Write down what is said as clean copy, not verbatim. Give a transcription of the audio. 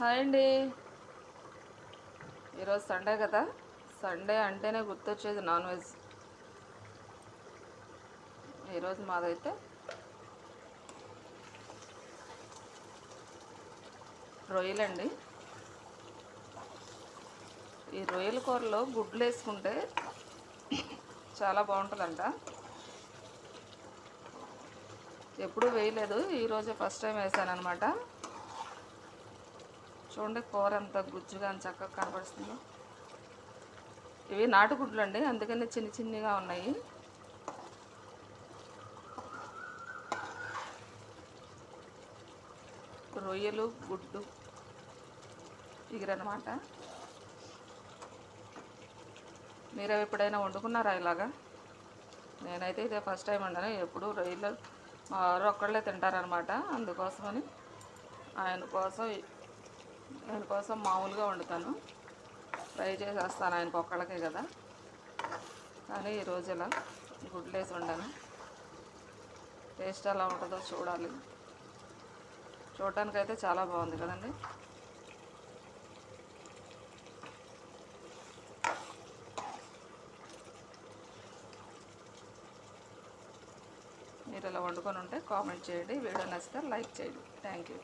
Hi అండి. ఈరోజు Sunday కదా. సండే అంటేనే గుర్తొచ్చేది నాన్ వెజ్. ఈరోజు మాదైతే రొయ్యలండి. ఈ రొయ్యల కూరలో గుడ్లు వేసుకుంటే చాలా బాగుంటుందంట. ఎప్పుడూ వేయలేదు, ఈరోజే ఫస్ట్ టైం వేసాను అనమాట. చూడండి కూర ఎంత గుజ్జుగా చక్కగా కనపడుతుందో. ఇవి నాటుగుడ్లు అండి, అందుకని చిన్న చిన్నగా ఉన్నాయి. రొయ్యలు గుడ్డు ఇగురనమాట. మీరు ఎప్పుడైనా వండుకున్నారా ఇలాగా? నేనైతే ఇదే ఫస్ట్ టైం వండాను. ఎప్పుడు రొయ్యలు మా వారు ఒక్కళ్ళే తింటారనమాట. అందుకోసమని ఆయన కోసం మామూలుగా వండుతాను. ఫ్రై చేసేస్తాను, ఆయనకు ఒక్కళ్ళకే కదా. కానీ ఈరోజు ఇలా గుడ్లు వేసి వండాను. టేస్ట్ ఎలా ఉంటుందో చూడాలి. చూడటానికైతే చాలా బాగుంది కదండి. మీరు ఇలా వండుకొని ఉంటే కామెంట్ చేయండి. వీడియో నచ్చితే లైక్ చేయండి. Thank you.